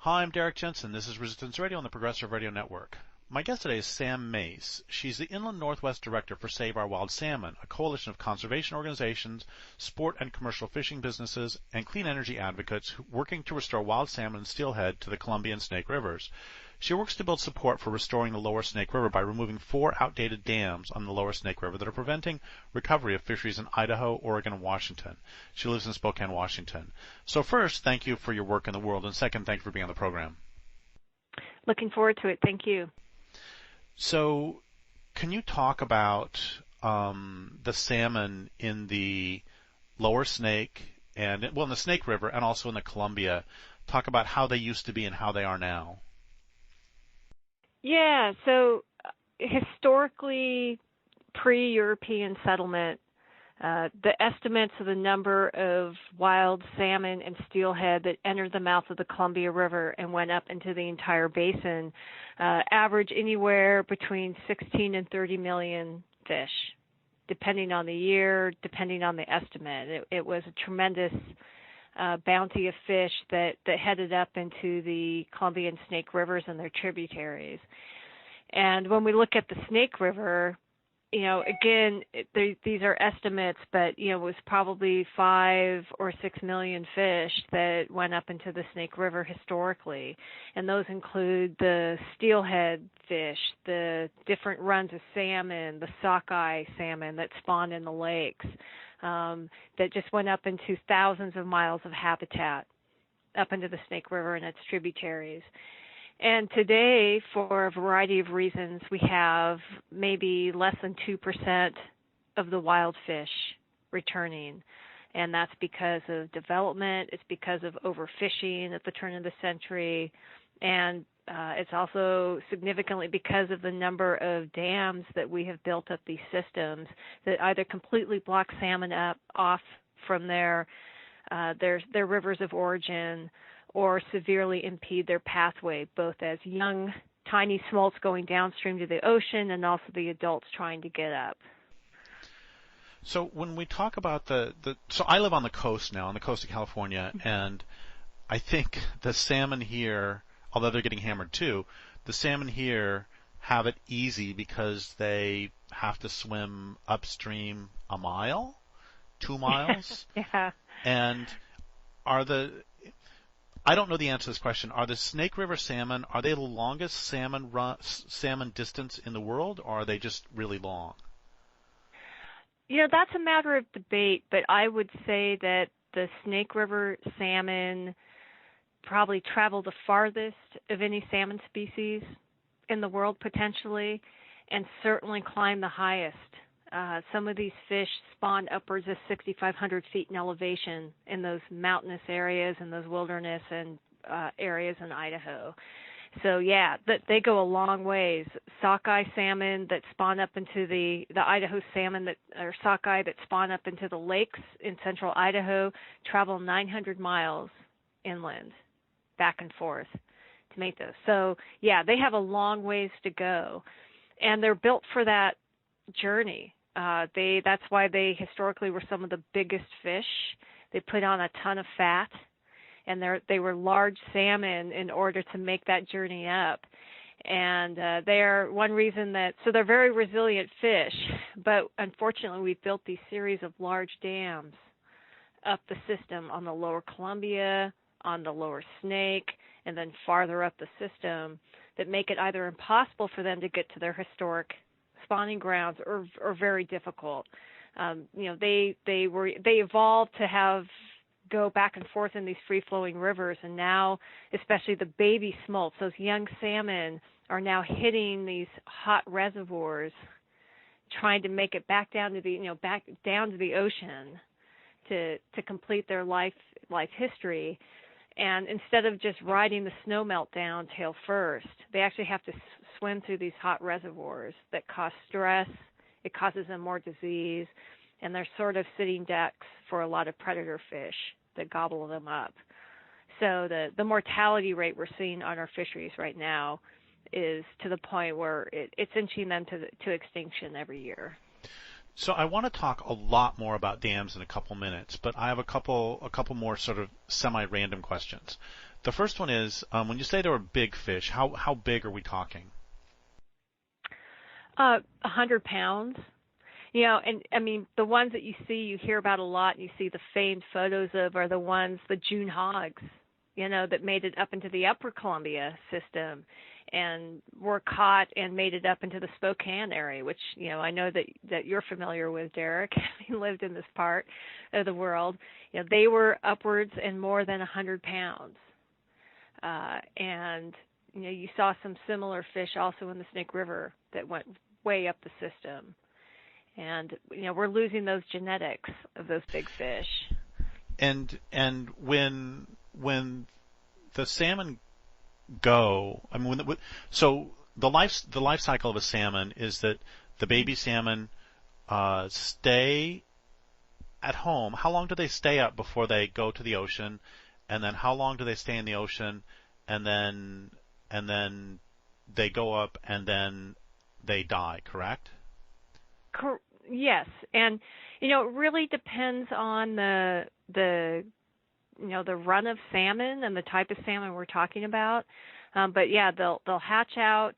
Hi, I'm Derrick Jensen. This is Resistance Radio on the Progressive Radio Network. My guest today is Sam Mace. She's the Inland Northwest Director for Save Our Wild Salmon, a coalition of conservation organizations, sport and commercial fishing businesses, and clean energy advocates working to restore wild salmon and steelhead to the Columbia and Snake Rivers. She works to build support for restoring the lower Snake River by removing 4 outdated dams on the lower Snake River that are preventing recovery of fisheries in Idaho, Oregon, and Washington. She lives in Spokane, Washington. So first, thank you for your work in the world, and second, thank you for being on the program. Looking forward to it. Thank you. So can you talk about the salmon in the lower Snake and, well, in the Snake River and also in the Columbia? Talk about how they used to be and how they are now. Yeah, so historically, pre-European settlement, the estimates of the number of wild salmon and steelhead that entered the mouth of the Columbia River and went up into the entire basin average anywhere between 16 and 30 million fish, depending on the year, depending on the estimate. It was a tremendous bounty of fish that headed up into the Columbia and Snake Rivers and their tributaries. And when we look at the Snake River, again, these are estimates, but, it was probably 5 or 6 million fish that went up into the Snake River historically. And those include the steelhead fish, the different runs of salmon, the sockeye salmon that spawned in the lakes, that just went up into thousands of miles of habitat up into the Snake River and its tributaries. And today, for a variety of reasons, we have maybe less than 2% of the wild fish returning. And that's because of development, it's because of overfishing at the turn of the century, and it's also significantly because of the number of dams that we have built up these systems that either completely block salmon off from their rivers of origin or severely impede their pathway, both as young, tiny smolts going downstream to the ocean and also the adults trying to get up. So when we talk about so I live on the coast now, on the coast of California, and I think the salmon here, although they're getting hammered too, the salmon here have it easy because they have to swim upstream a mile, 2 miles. Yeah. And I don't know the answer to this question. Are the Snake River salmon, are they the longest salmon distance in the world, or are they just really long? That's a matter of debate, but I would say that the Snake River salmon probably travel the farthest of any salmon species in the world potentially, and certainly climb the highest. Some of these fish spawn upwards of 6,500 feet in elevation in those mountainous areas and those wilderness and areas in Idaho. So yeah, they go a long ways. Sockeye salmon that spawn up into the Idaho salmon or sockeye that spawn up into the lakes in central Idaho travel 900 miles inland, back and forth to make those. So yeah, they have a long ways to go, and they're built for that journey. That's why they historically were some of the biggest fish. They put on a ton of fat, and they were large salmon in order to make that journey up. And they are one reason so they're very resilient fish, but unfortunately we've built these series of large dams up the system on the lower Columbia, on the lower Snake, and then farther up the system that make it either impossible for them to get to their historic spawning grounds or very difficult. They evolved to go back and forth in these free-flowing rivers, and now, especially the baby smolts, those young salmon are now hitting these hot reservoirs, trying to make it back down to the ocean to complete their life history. And instead of just riding the snow melt down tail first, they actually have to swim through these hot reservoirs that cause stress. It causes them more disease, and they're sort of sitting ducks for a lot of predator fish that gobble them up. So the mortality rate we're seeing on our fisheries right now is to the point where it's inching them to extinction every year. So I want to talk a lot more about dams in a couple minutes, but I have a couple more sort of semi-random questions. The first one is when you say there were big fish, how big are we talking? 100 pounds. You know, and I mean, the ones that you hear about a lot, and you see the famed photos of are the ones, the June hogs, you know, that made it up into the upper Columbia system and were caught and made it up into the Spokane area, which, you know, I know that you're familiar with, Derrick, having lived in this part of the world. You know, they were upwards and more than 100 pounds. And, you know, you saw some similar fish also in the Snake River that went way up the system. And, you know, we're losing those genetics of those big fish. And when the salmon go, I mean, so the life cycle of a salmon is that the baby salmon stay at home. How long do they stay up before they go to the ocean? And then how long do they stay in the ocean? And then they go up and then they die, correct? Yes, and you know, it really depends on the you know, the run of salmon and the type of salmon we're talking about. But yeah, they'll hatch out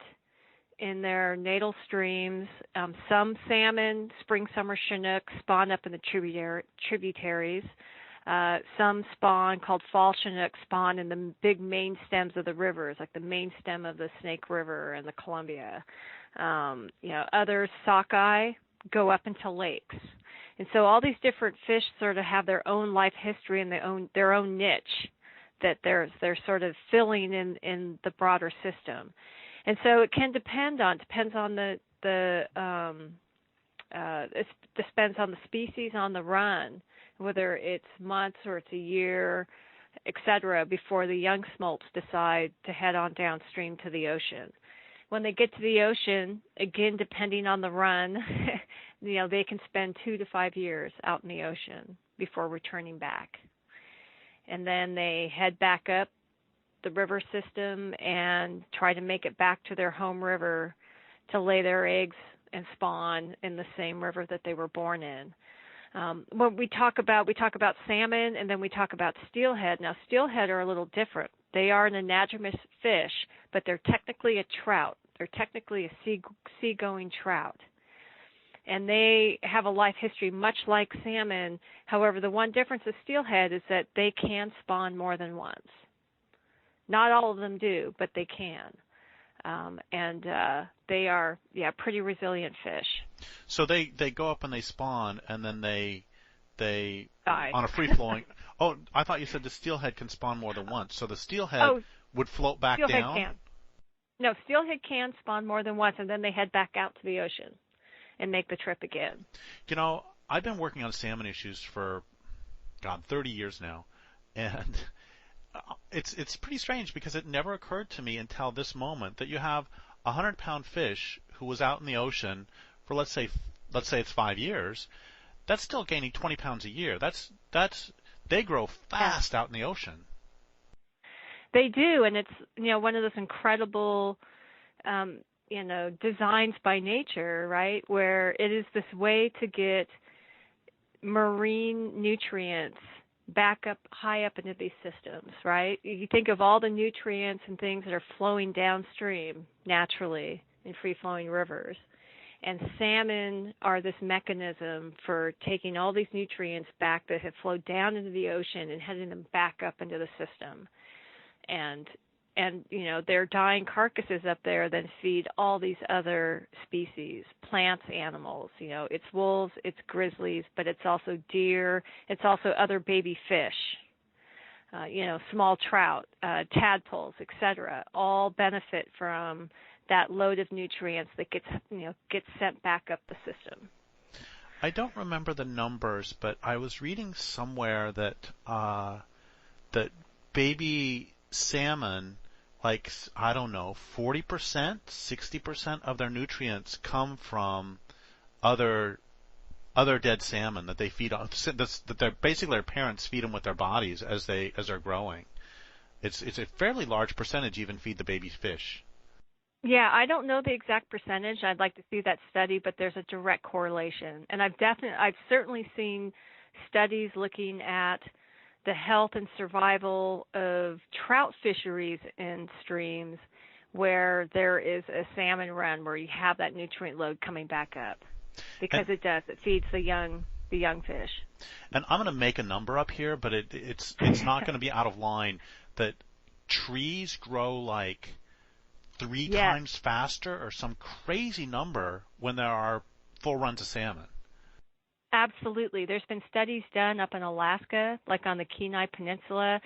in their natal streams. Some salmon, spring, summer Chinook, spawn up in the tributaries. Some spawn, called fall Chinook, spawn in the big main stems of the rivers, like the main stem of the Snake River and the Columbia. You know, others, sockeye, go up into lakes. And so all these different fish sort of have their own life history and their own niche that they're sort of filling in the broader system. And so it can depends on it depends on the species on the run, whether it's months or it's a year, et cetera, before the young smolts decide to head on downstream to the ocean. When they get to the ocean, again, depending on the run, you know, they can spend 2 to 5 years out in the ocean before returning back. And then they head back up the river system and try to make it back to their home river to lay their eggs and spawn in the same river that they were born in. When we talk about salmon, and then we talk about steelhead. Now, steelhead are a little different. They are an anadromous fish, but they're technically a trout. They're technically a seagoing trout. And they have a life history much like salmon. However, the one difference with steelhead is that they can spawn more than once. Not all of them do, but they can. And they are, pretty resilient fish. So they go up and they spawn, and then they die on a free flowing. Oh, I thought you said the steelhead can spawn more than once. So the steelhead would float back steelhead down. Can. No, steelhead can spawn more than once, and then they head back out to the ocean and make the trip again. You know, I've been working on salmon issues for 30 years now, and it's pretty strange because it never occurred to me until this moment that you have a 100-pound fish who was out in the ocean for let's say it's 5 years. That's still gaining 20 pounds a year. They grow fast out in the ocean. They do, and it's, you know, one of those incredible designs by nature, right, where it is this way to get marine nutrients back up high up into these systems, right? You think of all the nutrients and things that are flowing downstream naturally in free-flowing rivers. And salmon are this mechanism for taking all these nutrients back that have flowed down into the ocean and heading them back up into the system. And you know, their dying carcasses up there then feed all these other species, plants, animals. You know, it's wolves, it's grizzlies, but it's also deer, it's also other baby fish. Small trout, tadpoles, etc. All benefit from that load of nutrients that gets sent back up the system. I don't remember the numbers, but I was reading somewhere that that baby salmon, like, I don't know, 40%, 60% of their nutrients come from other dead salmon that they feed on. That they're basically their parents feed them with their bodies as they're growing. It's a fairly large percentage even feed the baby fish. Yeah, I don't know the exact percentage. I'd like to see that study, but there's a direct correlation. And I've certainly seen studies looking at the health and survival of trout fisheries in streams where there is a salmon run where you have that nutrient load coming back up, because it feeds the young fish. And I'm going to make a number up here, but it's not going to be out of line, that trees grow like 3 times faster or some crazy number when there are full runs of salmon. Absolutely. There's been studies done up in Alaska, like on the Kenai Peninsula,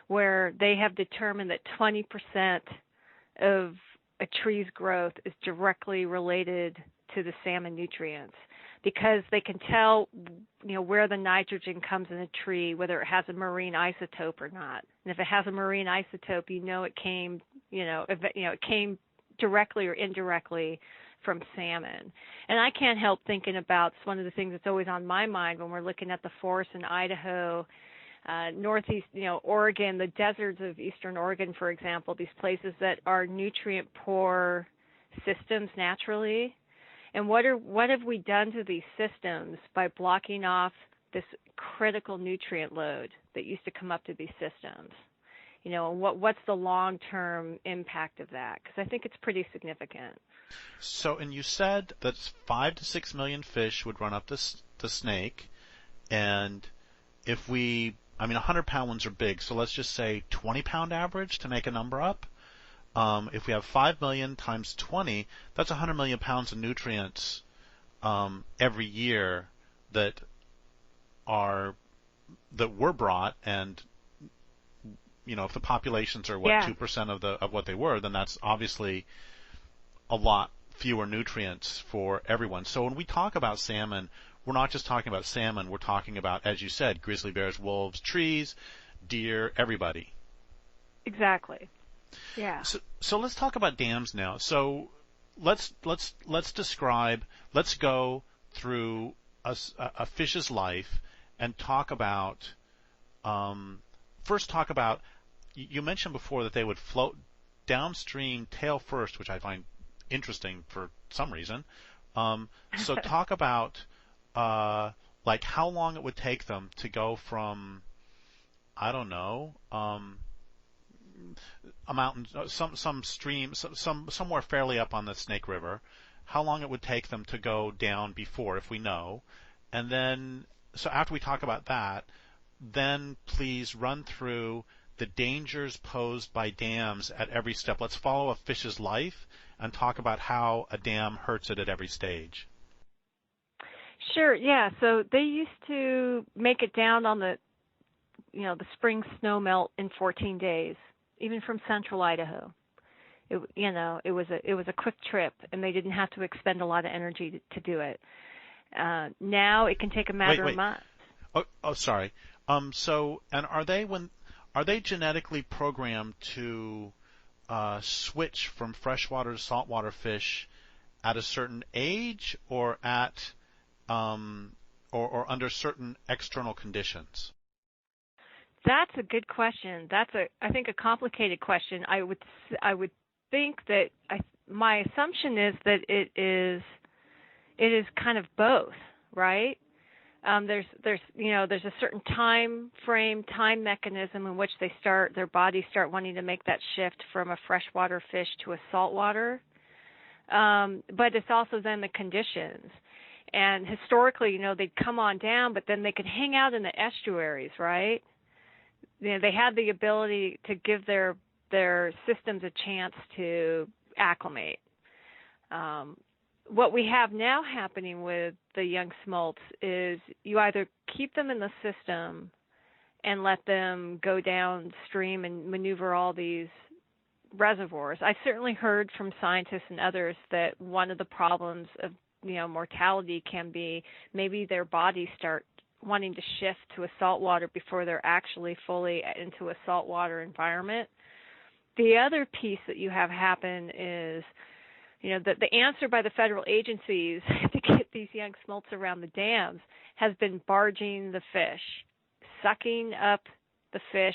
where they have determined that 20% of a tree's growth is directly related to the salmon nutrients, because they can tell, where the nitrogen comes in a tree, whether it has a marine isotope or not. And if it has a marine isotope, it came, it came directly or indirectly from salmon. And I can't help thinking about, it's one of the things that's always on my mind when we're looking at the forests in Idaho, northeast, Oregon, the deserts of eastern Oregon, for example, these places that are nutrient poor systems naturally. And what have we done to these systems by blocking off this critical nutrient load that used to come up to these systems? And what's the long-term impact of that? Because I think it's pretty significant. So, and you said that 5 to 6 million fish would run up the Snake, and if 100-pound ones are big, so let's just say 20-pound average to make a number up. If we have 5 million times 20, that's 100 million pounds of nutrients every year that were brought, and if the populations are 2% of what they were, then that's obviously a lot fewer nutrients for everyone. So when we talk about salmon, we're not just talking about salmon. We're talking about, as you said, grizzly bears, wolves, trees, deer, everybody. Exactly. Yeah. So let's talk about dams now. So let's go through a fish's life and talk about. First, talk about. You mentioned before that they would float downstream tail first, which I find interesting for some reason. So talk about like how long it would take them to go from, I don't know, a mountain, some stream, somewhere fairly up on the Snake River, how long it would take them to go down before, if we know. And then, so after we talk about that, then please run through the dangers posed by dams at every step. Let's follow a fish's life and talk about how a dam hurts it at every stage. Sure, yeah. So they used to make it down on the spring snow melt in 14 days, even from central Idaho. It was a quick trip, and they didn't have to expend a lot of energy to do it. Now it can take a matter of months. Oh, sorry. So, and are they genetically programmed to switch from freshwater to saltwater fish at a certain age, or at or under certain external conditions? That's a good question. That's I think a complicated question. I would think that my assumption is that it is kind of both, right? There's a certain time mechanism in which their bodies start wanting to make that shift from a freshwater fish to a saltwater. But it's also then the conditions. And historically, they'd come on down, but then they could hang out in the estuaries, right? They had the ability to give their systems a chance to acclimate. What we have now happening with the young smolts is you either keep them in the system and let them go downstream and maneuver all these reservoirs. I've certainly heard from scientists and others that one of the problems of mortality can be maybe their bodies start wanting to shift to a saltwater before they're actually fully into a saltwater environment. The other piece that you have happen is, the answer by the federal agencies to get these young smolts around the dams has been barging the fish, sucking up the fish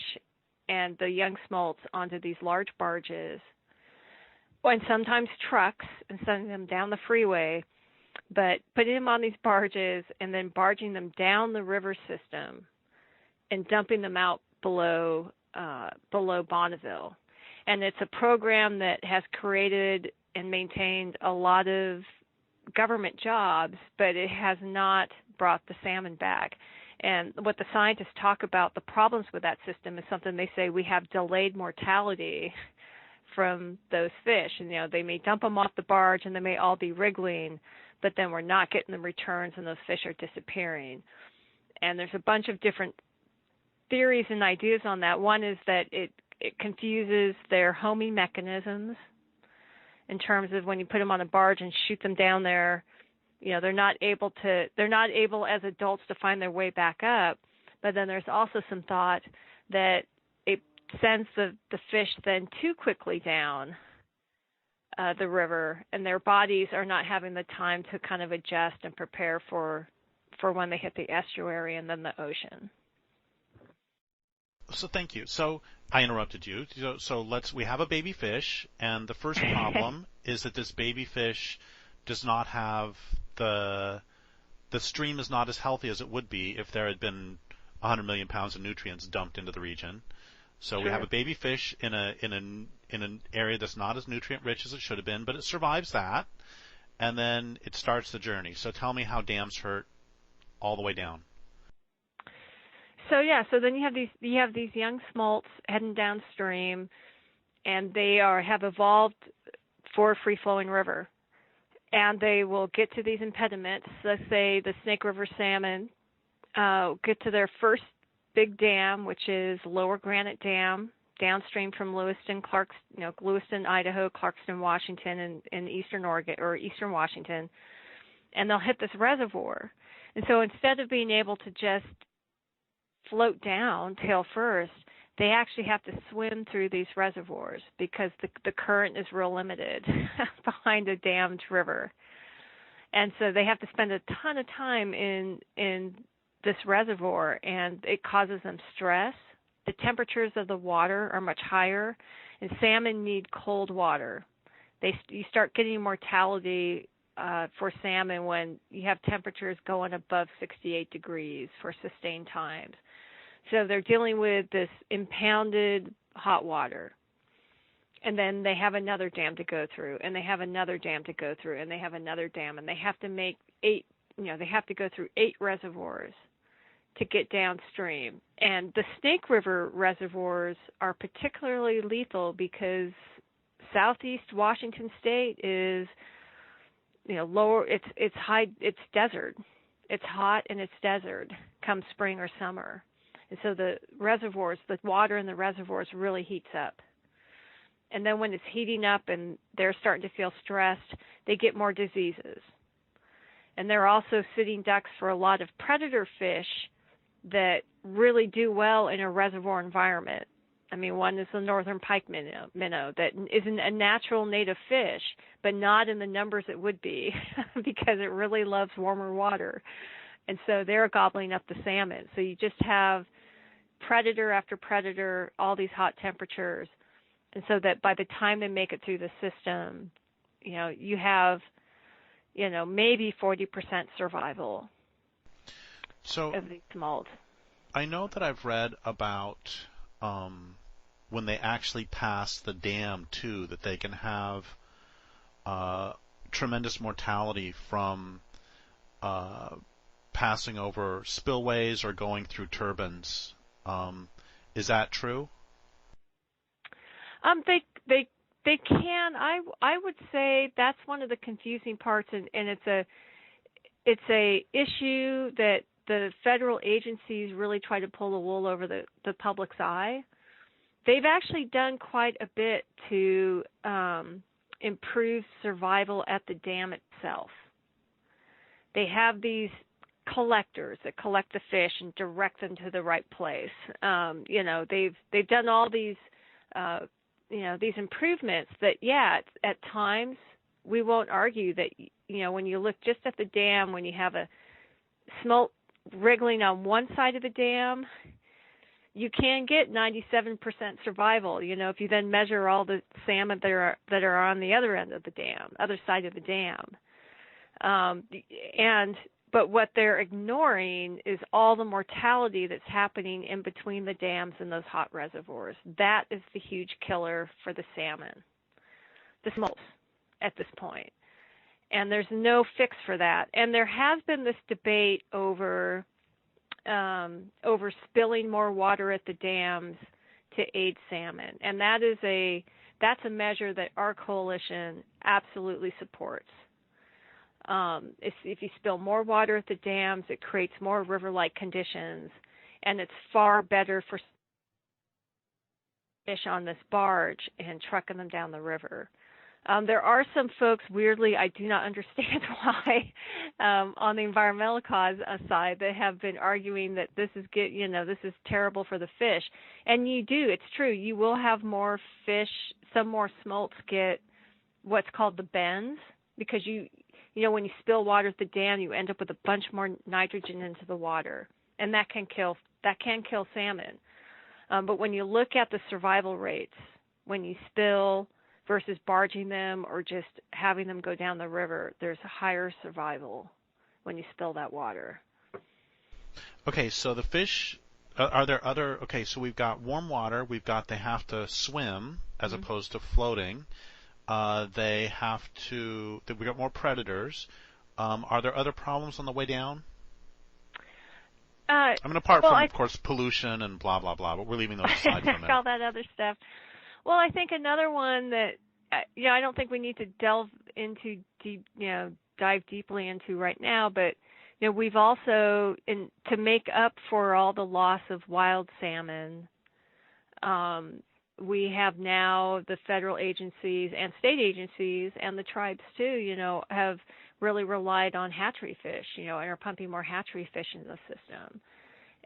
and the young smolts onto these large barges, and sometimes trucks, and sending them down the freeway, but putting them on these barges and then barging them down the river system and dumping them out below Bonneville. And it's a program that has created and maintained a lot of government jobs, but it has not brought the salmon back. And what the scientists talk about, the problems with that system, is something they say we have delayed mortality from those fish. And, they may dump them off the barge and they may all be wriggling, but then we're not getting the returns and those fish are disappearing. And there's a bunch of different theories and ideas on that. One is that it confuses their homing mechanisms in terms of when you put them on a barge and shoot them down there, they're not able as adults to find their way back up. But then there's also some thought that it sends the fish then too quickly down the river, and their bodies are not having the time to kind of adjust and prepare for when they hit the estuary and then the ocean. So thank you. So I interrupted you. So we have a baby fish, and the first problem is that this baby fish does not have the stream is not as healthy as it would be if there had been 100 million pounds of nutrients dumped into the region. So we have a baby fish in an area that's not as nutrient rich as it should have been, but it survives that, and then it starts the journey. So tell me how dams hurt all the way down. So then you have these young smolts heading downstream, and they have evolved for a free-flowing river, and they will get to these impediments. Let's say the Snake River salmon get to their first big dam, which is Lower Granite Dam, downstream from Lewiston, Lewiston, Idaho, Clarkston, Washington, and Eastern Oregon or Eastern Washington, and they'll hit this reservoir. And so instead of being able to just float down tail first, they actually have to swim through these reservoirs because the current is real limited behind a dammed river. And so they have to spend a ton of time in this reservoir, and it causes them stress. The temperatures of the water are much higher, and salmon need cold water. You start getting mortality for salmon when you have temperatures going above 68 degrees for sustained times. So they're dealing with this impounded hot water. And then they have another dam to go through, and they have another dam to go through, and they have another dam, and they have to make they have to go through 8 reservoirs to get downstream. And the Snake River reservoirs are particularly lethal because southeast Washington state is lower, it's high, it's desert. It's hot and it's desert come spring or summer. And so the water in the reservoirs really heats up. And then when it's heating up and they're starting to feel stressed, they get more diseases. And they're also sitting ducks for a lot of predator fish that really do well in a reservoir environment. I mean, one is the northern pike minnow that isn't a natural native fish, but not in the numbers it would be because it really loves warmer water. And so they're gobbling up the salmon. So you just have predator after predator, all these hot temperatures. And so that by the time they make it through the system, you have, maybe 40% survival of these smolts. I know that I've read about when they actually pass the dam, too, that they can have tremendous mortality from passing over spillways or going through turbines. Is that true? They can. I would say that's one of the confusing parts, and it's a issue that the federal agencies really try to pull the wool over the public's eye. They've actually done quite a bit to improve survival at the dam itself. They have these collectors that collect the fish and direct them to the right place. They've done all these these improvements that at times we won't argue that when you look just at the dam, when you have a smolt wriggling on one side of the dam, you can get 97% survival. If you then measure all the salmon that are on the other end of the dam, other side of the dam. But what they're ignoring is all the mortality that's happening in between the dams and those hot reservoirs. That is the huge killer for the salmon, the smolts at this point. And there's no fix for that. And there has been this debate over spilling more water at the dams to aid salmon. And that's a measure that our coalition absolutely supports. If you spill more water at the dams, it creates more river-like conditions, and it's far better for fish on this barge and trucking them down the river. There are some folks, weirdly, I do not understand why, on the environmental cause side, that have been arguing that this is terrible for the fish. And it's true, you will have more fish, some more smolts get what's called the bends, because when you spill water at the dam, you end up with a bunch more nitrogen into the water, and that can kill salmon. But when you look at the survival rates, when you spill versus barging them or just having them go down the river, there's a higher survival when you spill that water. Okay, so the fish, are there other, okay, so we've got warm water, we've got they have to swim as opposed to floating. We've got more predators. Are there other problems on the way down? Apart from, of course, pollution and blah, blah, blah, but we're leaving those aside for a minute. All that other stuff. Well, I think another one that, I don't think we need to dive deeply into right now, but, we've also, to make up for all the loss of wild salmon, we have now the federal agencies and state agencies and the tribes too, have really relied on hatchery fish, and are pumping more hatchery fish into the system.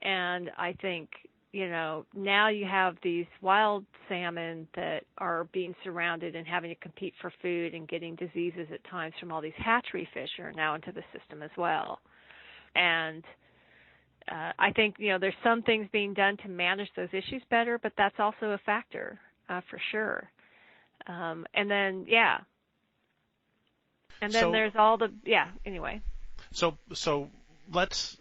And I think, now you have these wild salmon that are being surrounded and having to compete for food and getting diseases at times from all these hatchery fish are now into the system as well. And I think, there's some things being done to manage those issues better, but that's also a factor for sure. And then there's all anyway. So let's,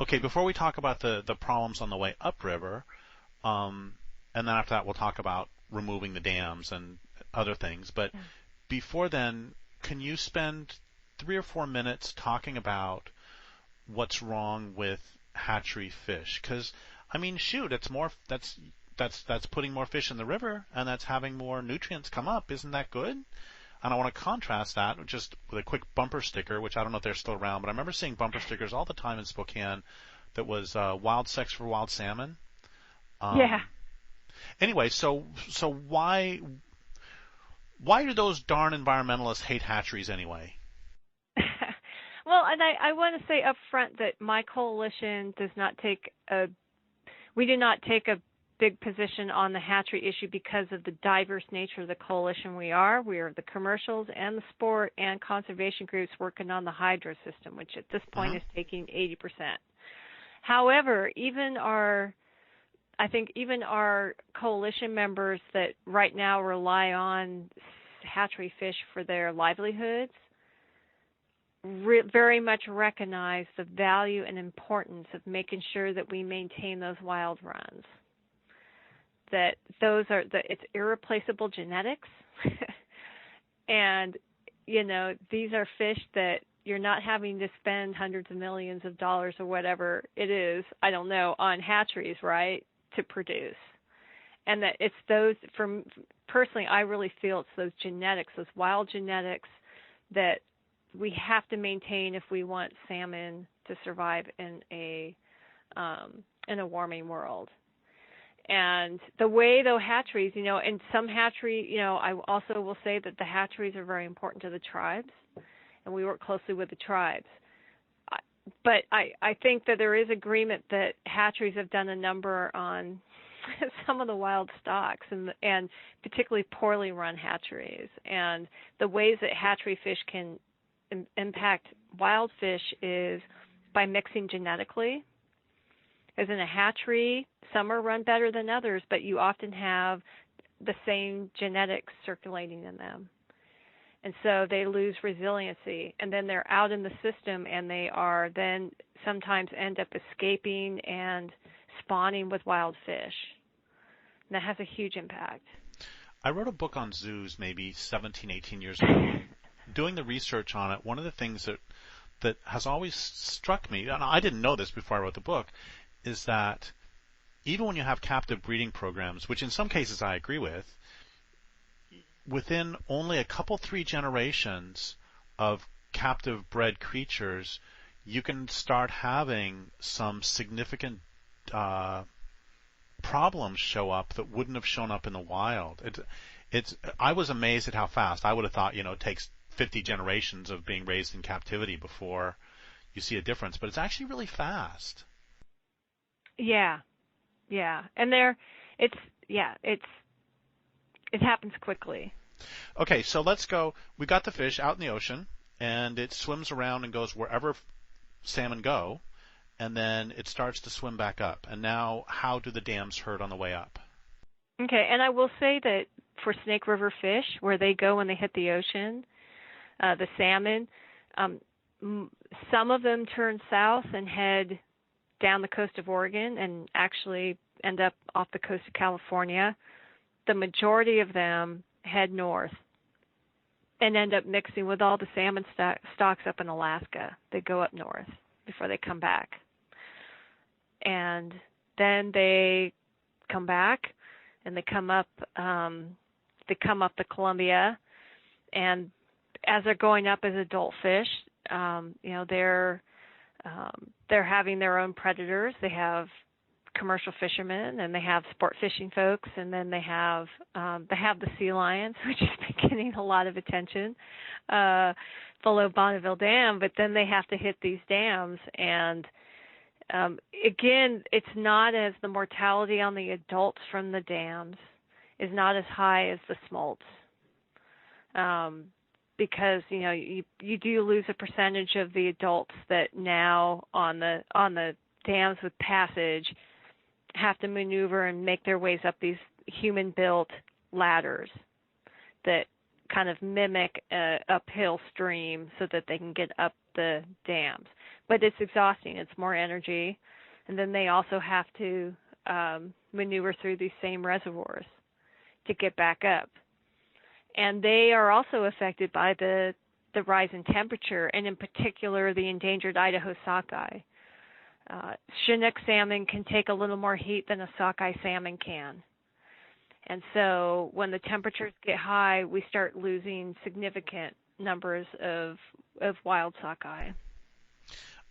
okay, before we talk about the problems on the way upriver, and then after that we'll talk about removing the dams and other things. But before then, can you spend 3 or 4 minutes talking about what's wrong with hatchery fish? Because it's more that's putting more fish in the river, and that's having more nutrients come up. Isn't that good? And I want to contrast that just with a quick bumper sticker, which I don't know if they're still around, but I remember seeing bumper stickers all the time in Spokane that was wild sex for wild salmon. Anyway, so why do those darn environmentalists hate hatcheries anyway? Well, and I want to say up front that my coalition do not take a big position on the hatchery issue because of the diverse nature of the coalition we are. We are the commercials and the sport and conservation groups working on the hydro system, which at this point is taking 80%. However, even our coalition members that right now rely on hatchery fish for their livelihoods very much recognize the value and importance of making sure that we maintain those wild runs. That it's irreplaceable genetics, and these are fish that you're not having to spend hundreds of millions of dollars or whatever it is, I don't know, on hatcheries, right, to produce. And that it's those, personally, I really feel it's those genetics, those wild genetics that we have to maintain if we want salmon to survive in a warming world. And the way, though, hatcheries, and some hatchery, I also will say that the hatcheries are very important to the tribes, and we work closely with the tribes. But I think that there is agreement that hatcheries have done a number on some of the wild stocks, and particularly poorly run hatcheries. And the ways that hatchery fish can impact wild fish is by mixing genetically. As in a hatchery, some are run better than others, but you often have the same genetics circulating in them. And so they lose resiliency, and then they're out in the system, and they are then sometimes end up escaping and spawning with wild fish. And that has a huge impact. I wrote a book on zoos maybe 17, 18 years ago. Doing the research on it, one of the things that has always struck me, and I didn't know this before I wrote the book, is that even when you have captive breeding programs, which in some cases I agree with, within only a couple, 3 generations of captive bred creatures, you can start having some significant problems show up that wouldn't have shown up in the wild. I was amazed at how fast. I would have thought, it takes 50 generations of being raised in captivity before you see a difference, but it's actually really fast. Yeah. And it happens quickly. Okay, so let's go. We got the fish out in the ocean, and it swims around and goes wherever salmon go, and then it starts to swim back up. And now, how do the dams hurt on the way up? Okay, and I will say that for Snake River fish, where they go when they hit the ocean, the salmon, some of them turn south and head down the coast of Oregon and actually end up off the coast of California. The majority of them head north and end up mixing with all the salmon stocks up in Alaska. They go up north before they come back. And then they come back and they come up the Columbia, and as they're going up as adult fish, they're having their own predators. They have commercial fishermen, and they have sport fishing folks, and then they have the sea lions, which has been getting a lot of attention below Bonneville Dam. But then they have to hit these dams, and again, it's not as the mortality on the adults from the dams is not as high as the smolts, because you do lose a percentage of the adults that now on the dams with passage have to maneuver and make their ways up these human-built ladders that kind of mimic a uphill stream so that they can get up the dams. But it's exhausting. It's more energy. And then they also have to maneuver through these same reservoirs to get back up. And they are also affected by the rise in temperature, and in particular the endangered Idaho sockeye. Chinook salmon can take a little more heat than a sockeye salmon can. And so when the temperatures get high, we start losing significant numbers of wild sockeye.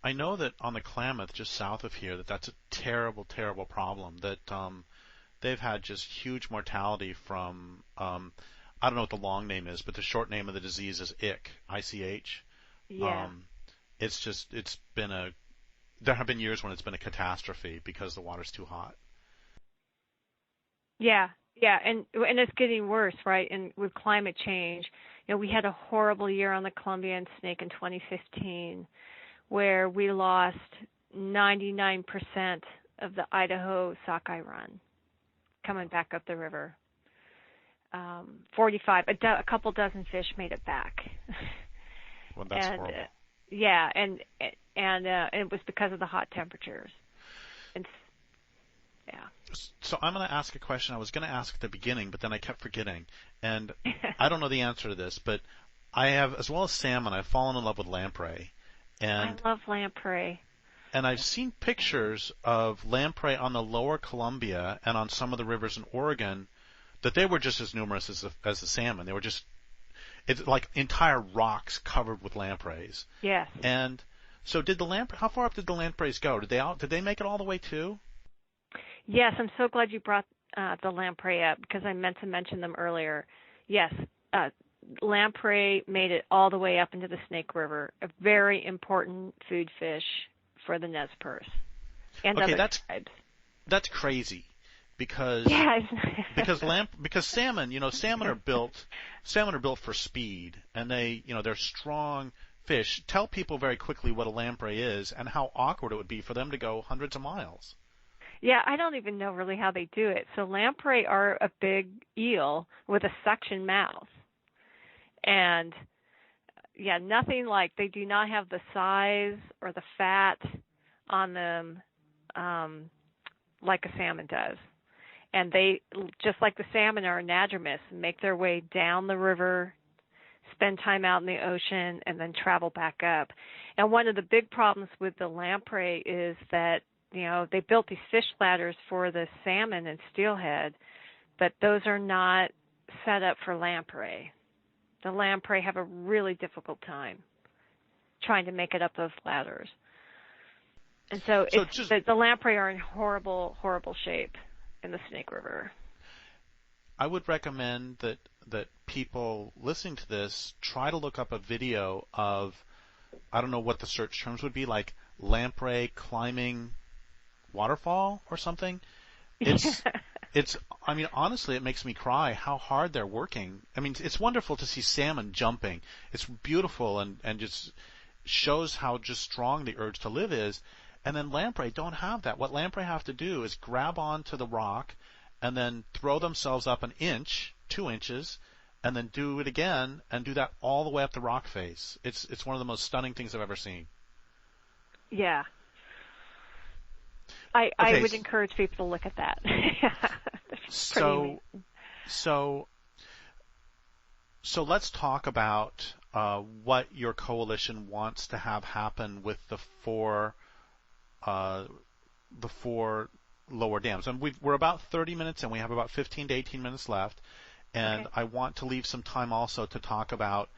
I know that on the Klamath, just south of here, that's a terrible, terrible problem. That they've had just huge mortality from, I don't know what the long name is, but the short name of the disease is ICH. Yeah. There have been years when it's been a catastrophe because the water's too hot. Yeah, and it's getting worse, right? And with climate change, we had a horrible year on the Columbia and Snake in 2015, where we lost 99% of the Idaho sockeye run coming back up the river. 45, a couple dozen fish made it back. Well, that's horrible. Yeah, and it was because of the hot temperatures. And yeah. So I'm going to ask a question I was going to ask at the beginning, but then I kept forgetting. And I don't know the answer to this, but I have, as well as salmon, I've fallen in love with lamprey. And I love lamprey. And I've seen pictures of lamprey on the lower Columbia and on some of the rivers in Oregon that they were just as numerous as the salmon. They were just, it's like entire rocks covered with lampreys. Yes. And so how far up did the lampreys go? Did they make it all the way too? Yes, I'm so glad you brought the lamprey up, because I meant to mention them earlier. Yes, lamprey made it all the way up into the Snake River, a very important food fish for the Nez Perce and other tribes. That's crazy, because because salmon are built for speed, and they're strong fish. Tell people very quickly what a lamprey is and how awkward it would be for them to go hundreds of miles. Yeah, I don't even know really how they do it. So lamprey are a big eel with a suction mouth. And yeah, nothing like, they do not have the size or the fat on them like a salmon does. And they, just like the salmon, are anadromous, make their way down the river, spend time out in the ocean, and then travel back up. And one of the big problems with the lamprey is that, they built these fish ladders for the salmon and steelhead, but those are not set up for lamprey. The lamprey have a really difficult time trying to make it up those ladders. And so the lamprey are in horrible, horrible shape in the Snake River. I would recommend that people listening to this try to look up a video of, I don't know what the search terms would be, like lamprey climbing waterfall or something. I mean, honestly, it makes me cry how hard they're working. I mean, it's wonderful to see salmon jumping. It's beautiful and just shows how just strong the urge to live is. And then lamprey don't have that. What lamprey have to do is grab onto the rock and then throw themselves up an inch, 2 inches, and then do it again and do that all the way up the rock face. It's one of the most stunning things I've ever seen. Yeah. I would encourage people to look at that. So let's talk about what your coalition wants to have happen with the four lower dams. And we're about 30 minutes and we have about 15 to 18 minutes left. And okay. I want to leave some time also to talk about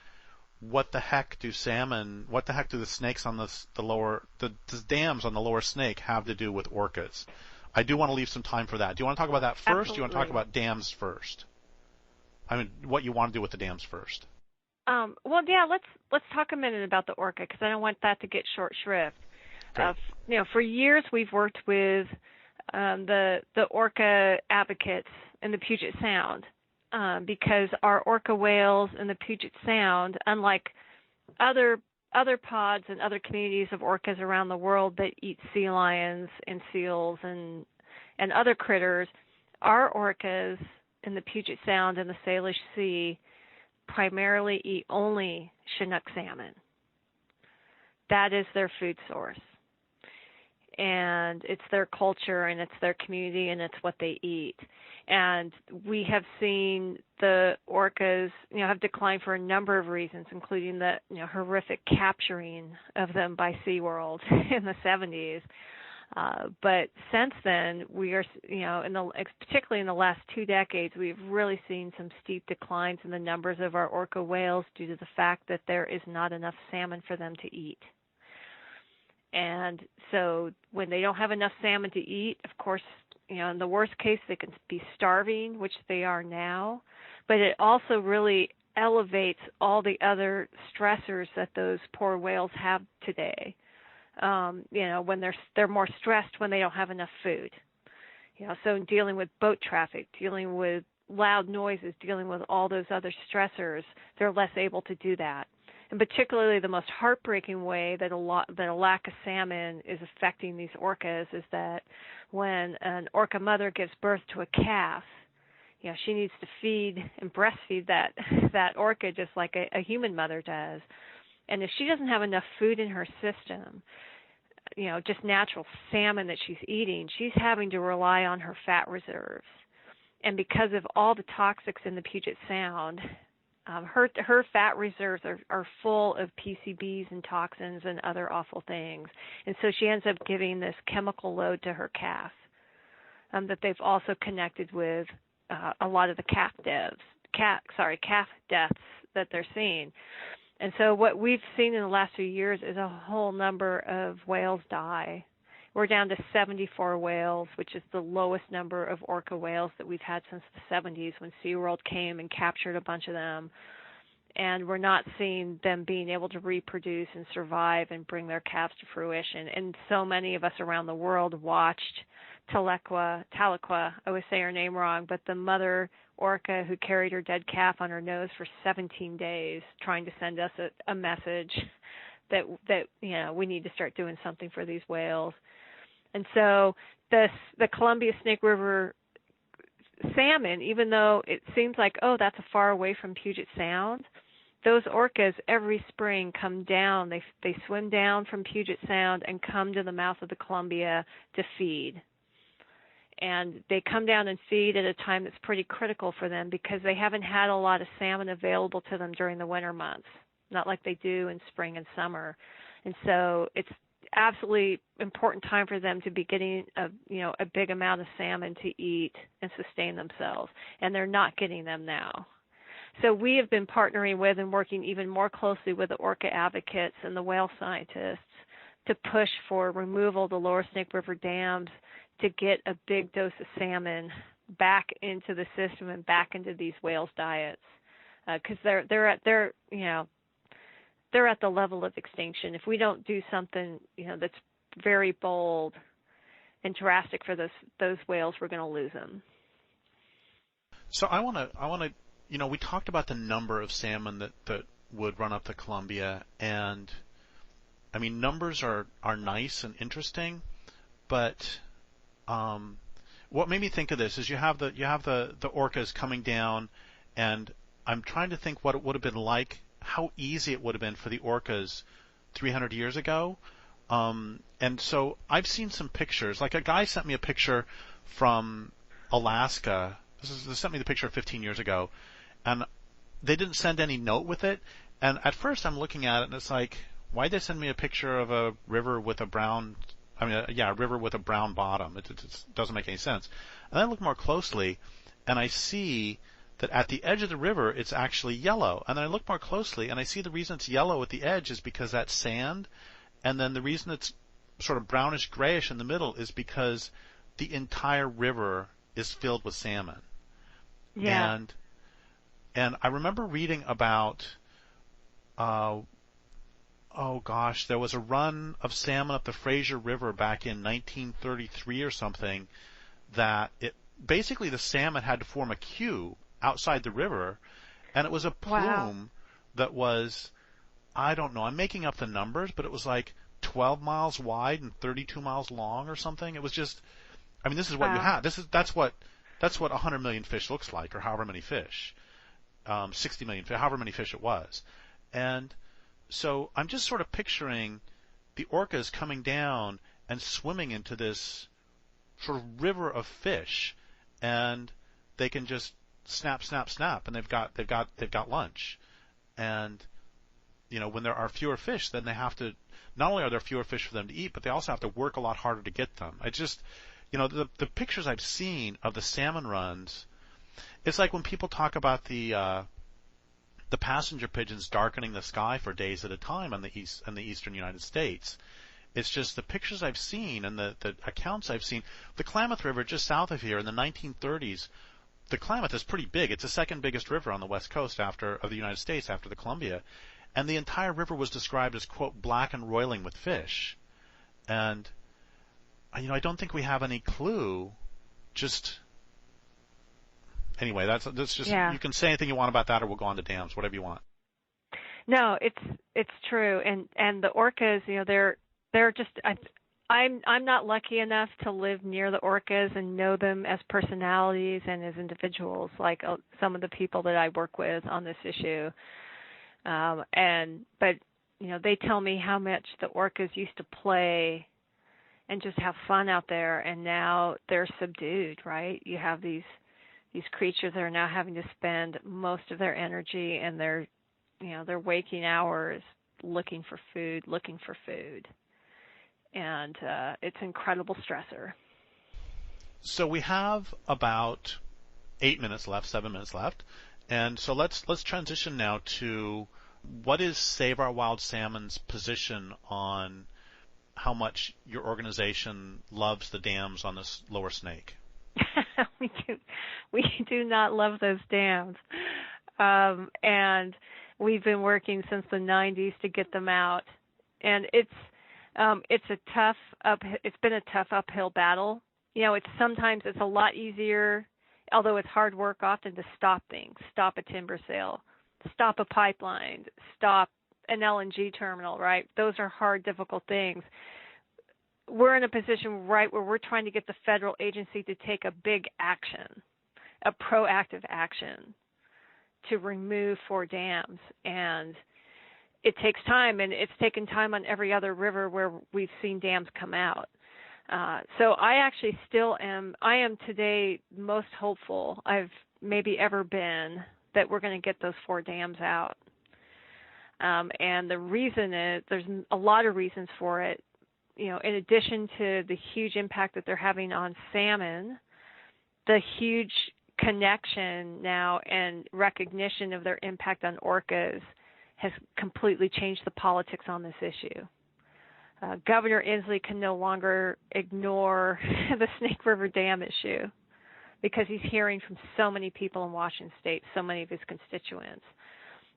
what the heck do the snakes on the dams on the lower Snake have to do with orcas? I do want to leave some time for that. Do you want to talk about that first? Absolutely. Or do you want to talk about dams first? I mean, what you want to do with the dams first? Well, yeah, let's talk a minute about the orca, because I don't want that to get short shrift. For years we've worked with the Orca Advocates in the Puget Sound, because our orca whales in the Puget Sound, unlike other pods and other communities of orcas around the world that eat sea lions and seals and other critters, our orcas in the Puget Sound and the Salish Sea primarily eat only Chinook salmon. That is their food source. And it's their culture and it's their community and it's what they eat. And we have seen the orcas, have declined for a number of reasons, including the, horrific capturing of them by SeaWorld in the 70s. But since then, we are, particularly in the last 2 decades, we've really seen some steep declines in the numbers of our orca whales due to the fact that there is not enough salmon for them to eat. And so when they don't have enough salmon to eat, of course, in the worst case, they can be starving, which they are now. But it also really elevates all the other stressors that those poor whales have today. When they're more stressed when they don't have enough food. So dealing with boat traffic, dealing with loud noises, dealing with all those other stressors, they're less able to do that. And particularly the most heartbreaking way that a lack of salmon is affecting these orcas is that when an orca mother gives birth to a calf, she needs to feed and breastfeed that orca just like a human mother does. And if she doesn't have enough food in her system, just natural salmon that she's eating, she's having to rely on her fat reserves. And because of all the toxics in the Puget Sound, her fat reserves are full of PCBs and toxins and other awful things. And so she ends up giving this chemical load to her calf that they've also connected with a lot of the calf deaths that they're seeing. And so what we've seen in the last few years is a whole number of whales die. We're down to 74 whales, which is the lowest number of orca whales that we've had since the 70s when SeaWorld came and captured a bunch of them. And we're not seeing them being able to reproduce and survive and bring their calves to fruition. And so many of us around the world watched Tahlequah, I always say her name wrong, but the mother orca who carried her dead calf on her nose for 17 days trying to send us a message that we need to start doing something for these whales. And so the Columbia Snake River salmon, even though it seems like, that's a far away from Puget Sound, those orcas every spring come down. They swim down from Puget Sound and come to the mouth of the Columbia to feed. And they come down and feed at a time that's pretty critical for them because they haven't had a lot of salmon available to them during the winter months, not like they do in spring and summer. And so it's absolutely important time for them to be getting a big amount of salmon to eat and sustain themselves, and they're not getting them now. So we have been partnering with and working even more closely with the Orca Advocates and the whale scientists to push for removal of the lower Snake River dams to get a big dose of salmon back into the system and back into these whales' diets, because they're at the level of extinction. If we don't do something that's very bold and drastic for those whales, we're going to lose them. So I want to we talked about the number of salmon that would run up the Columbia, and I mean numbers are nice and interesting, but what made me think of this is you have the orcas coming down, and I'm trying to think what it would have been like, how easy it would have been for the orcas 300 years ago. And so I've seen some pictures. Like a guy sent me a picture from Alaska. They sent me the picture 15 years ago, and they didn't send any note with it. And at first I'm looking at it, and it's like, why'd they send me a picture of a river with a brown a river with a brown bottom? It doesn't make any sense. And then I look more closely, and I see that at the edge of the river, it's actually yellow. And then I look more closely, and I see the reason it's yellow at the edge is because that's sand. And then the reason it's sort of brownish grayish in the middle is because the entire river is filled with salmon. Yeah. And I remember reading about, there was a run of salmon up the Fraser River back in 1933 or something, that basically the salmon had to form a queue outside the river, and it was a plume that was, I don't know, I'm making up the numbers, but it was like 12 miles wide and 32 miles long or something. It was just, this is what you had. That's what 100 million fish looks like, or however many fish, 60 million fish, however many fish it was. And so I'm just sort of picturing the orcas coming down and swimming into this sort of river of fish, and they can just snap, snap, snap, and they've got lunch. And when there are fewer fish, then they have to. Not only are there fewer fish for them to eat, but they also have to work a lot harder to get them. I just, the pictures I've seen of the salmon runs, it's like when people talk about the passenger pigeons darkening the sky for days at a time in the eastern United States. It's just the pictures I've seen and the accounts I've seen. The Klamath River just south of here in the 1930s, the Klamath is pretty big. It's the second biggest river on the west coast of the United States after the Columbia. And the entire river was described as, quote, black and roiling with fish. And, I don't think we have any clue. Just, anyway, that's just, You can say anything you want about that, or we'll go on to dams, whatever you want. No, it's true. And the orcas, they're just, I'm not lucky enough to live near the orcas and know them as personalities and as individuals, like some of the people that I work with on this issue. But they tell me how much the orcas used to play and just have fun out there, and now they're subdued, right? You have these creatures that are now having to spend most of their energy and their waking hours looking for food. And it's an incredible stressor. So we have about 7 minutes left. And so let's transition now to what is Save Our Wild Salmon's position on how much your organization loves the dams on this lower Snake. We do not love those dams, and we've been working since the 90s to get them out. And it's been a tough uphill battle. Sometimes it's a lot easier, although it's hard work often, to stop things, stop a timber sale, stop a pipeline, stop an LNG terminal, right? Those are hard, difficult things. We're in a position, right, where we're trying to get the federal agency to take a big action, a proactive action, to remove 4 dams, and it takes time, and it's taken time on every other river where we've seen dams come out. So I actually I am today most hopeful I've maybe ever been that we're going to get those 4 dams out. And the reason is, there's a lot of reasons for it. You know, in addition to the huge impact that they're having on salmon, the huge connection now and recognition of their impact on orcas has completely changed the politics on this issue. Governor Inslee can no longer ignore the Snake River Dam issue because he's hearing from so many people in Washington State, so many of his constituents.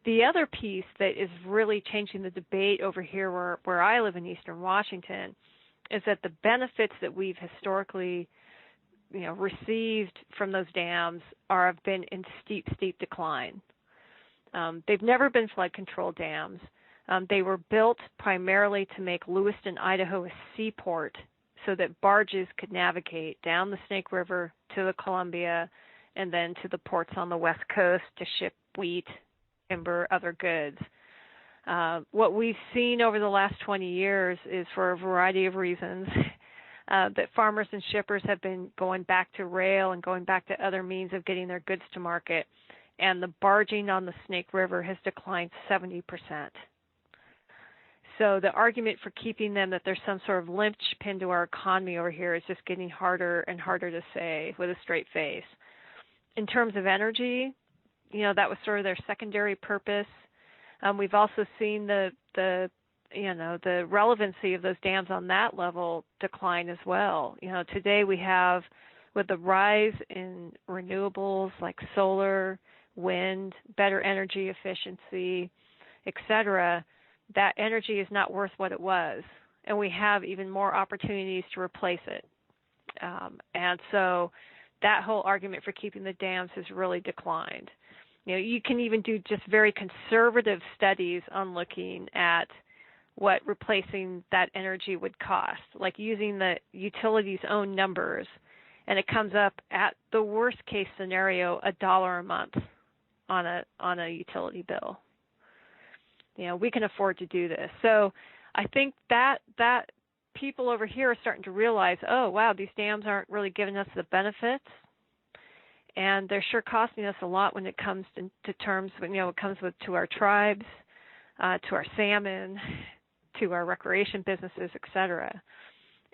The other piece that is really changing the debate over here where I live in eastern Washington is that the benefits that we've historically received from those dams have been in steep decline. They've never been flood control dams. They were built primarily to make Lewiston, Idaho a seaport so that barges could navigate down the Snake River to the Columbia and then to the ports on the West Coast to ship wheat, timber, other goods. What we've seen over the last 20 years is, for a variety of reasons, that farmers and shippers have been going back to rail and going back to other means of getting their goods to market, and the barging on the Snake River has declined 70%. So the argument for keeping them, that there's some sort of linchpin to our economy over here, is just getting harder and harder to say with a straight face. In terms of energy, that was sort of their secondary purpose. We've also seen the relevancy of those dams on that level decline as well. Today we have, with the rise in renewables like solar, wind, better energy efficiency, etc., that energy is not worth what it was, and we have even more opportunities to replace it. And so that whole argument for keeping the dams has really declined. You can even do just very conservative studies on looking at what replacing that energy would cost, like using the utility's own numbers, and it comes up at the worst case scenario $1 a month on a utility bill. We can afford to do this. So I think that people over here are starting to realize, oh wow, these dams aren't really giving us the benefits, and they're sure costing us a lot when it comes to terms, it comes to our tribes, to our salmon, to our recreation businesses, etc.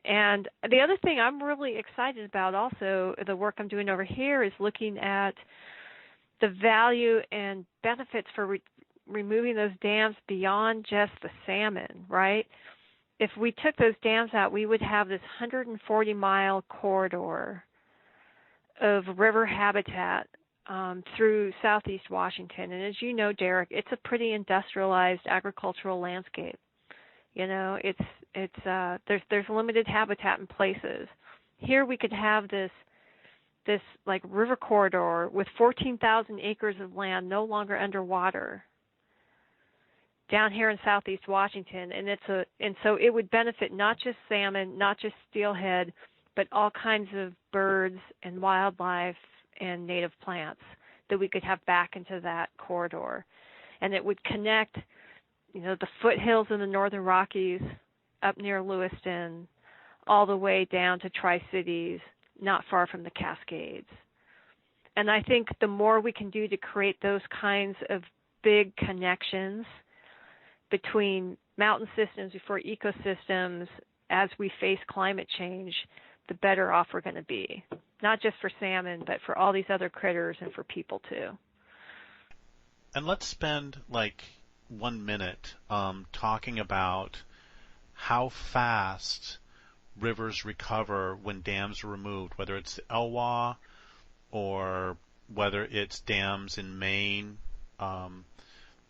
And the other thing I'm really excited about, also the work I'm doing over here, is looking at the value and benefits for removing those dams beyond just the salmon, right? If we took those dams out, we would have this 140-mile corridor of river habitat through southeast Washington. And as you know, Derrick, it's a pretty industrialized agricultural landscape. There's limited habitat in places. Here we could have this like river corridor with 14,000 acres of land no longer underwater down here in southeast Washington, and so it would benefit not just salmon, not just steelhead, but all kinds of birds and wildlife and native plants that we could have back into that corridor. And it would connect, the foothills in the northern Rockies up near Lewiston all the way down to Tri-Cities, not far from the Cascades. And I think the more we can do to create those kinds of big connections between mountain systems before ecosystems as we face climate change, the better off we're going to be, not just for salmon, but for all these other critters and for people too. And let's spend like 1 minute talking about how fast rivers recover when dams are removed, whether it's the Elwha or whether it's dams in Maine.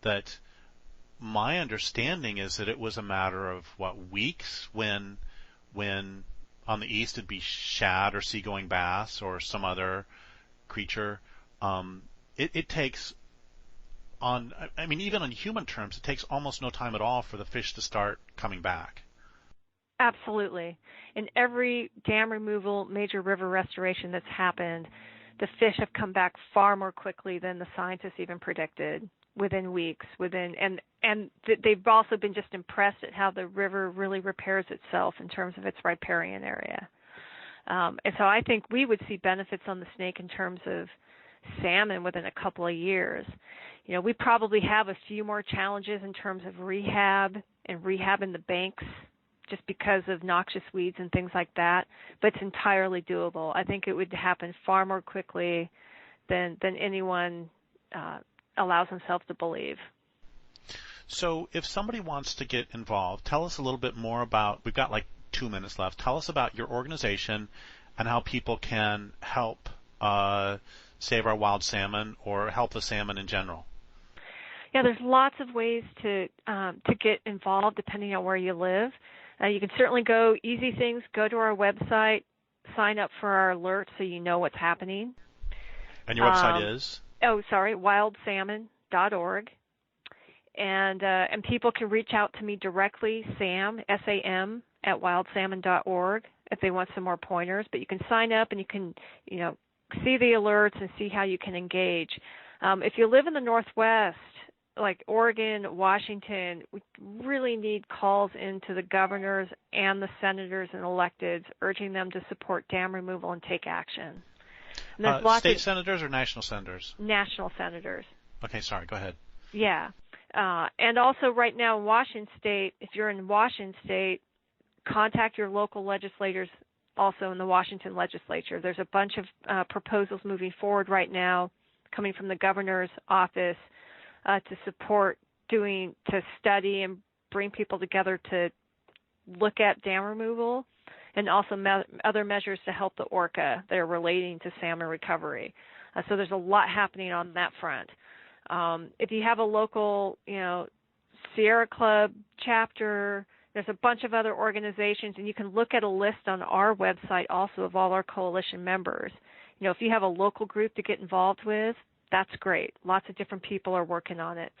That my understanding is that it was a matter of weeks when on the east it'd be shad or seagoing bass or some other creature. It takes even on human terms, it takes almost no time at all for the fish to start coming back. Absolutely. In every dam removal, major river restoration that's happened, the fish have come back far more quickly than the scientists even predicted, within weeks, and they've also been just impressed at how the river really repairs itself in terms of its riparian area. And so I think we would see benefits on the snake in terms of salmon within a couple of years. We probably have a few more challenges in terms of rehab and rehabbing the banks just because of noxious weeds and things like that, but it's entirely doable. I think it would happen far more quickly than anyone allows himself to believe. So if somebody wants to get involved, tell us a little bit more about, we've got like 2 minutes left, tell us about your organization and how people can help Save Our Wild Salmon or help the salmon in general. Yeah, there's lots of ways to get involved depending on where you live. You can certainly go to our website, sign up for our alerts so you know what's happening. And your website is? wildsalmon.org. And people can reach out to me directly, Sam, S-A-M, at wildsalmon.org if they want some more pointers. But you can sign up and you can, see the alerts and see how you can engage. If you live in the Northwest, like Oregon, Washington, we really need calls into the governors and the senators and electeds urging them to support dam removal and take action. And state senators or national senators? National senators. Okay, sorry, go ahead. Yeah. And also right now in Washington State, if you're in Washington State, contact your local legislators also in the Washington legislature. There's a bunch of proposals moving forward right now coming from the governor's office to support to study and bring people together to look at dam removal and also other measures to help the orca that are relating to salmon recovery. So there's a lot happening on that front. If you have a local, Sierra Club chapter, there's a bunch of other organizations, and you can look at a list on our website also of all our coalition members. If you have a local group to get involved with, that's great. Lots of different people are working on it.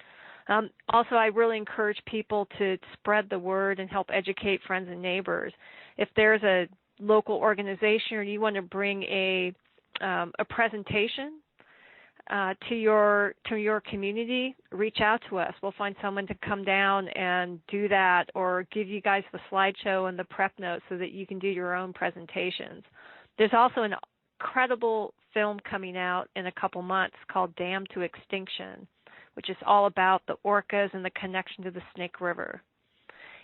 Also, I really encourage people to spread the word and help educate friends and neighbors. If there's a local organization or you want to bring a presentation to your community, reach out to us. We'll find someone to come down and do that or give you guys the slideshow and the prep notes so that you can do your own presentations. There's also an incredible film coming out in a couple months called Dam to Extinction, which is all about the orcas and the connection to the Snake River.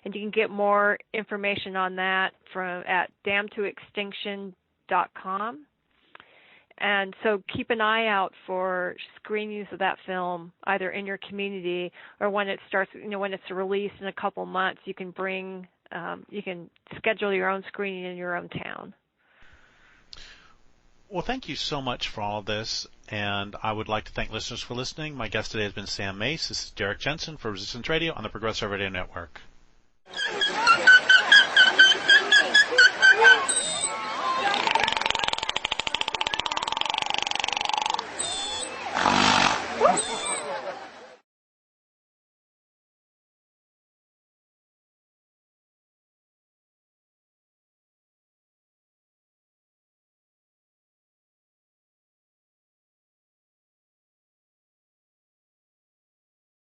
And you can get more information on that at damtoextinction.com. And so keep an eye out for screenings of that film, either in your community or when it starts, when it's released in a couple months, you can schedule your own screening in your own town. Well, thank you so much for all of this, and I would like to thank listeners for listening. My guest today has been Sam Mace. This is Derrick Jensen for Resistance Radio on the Progressive Radio Network.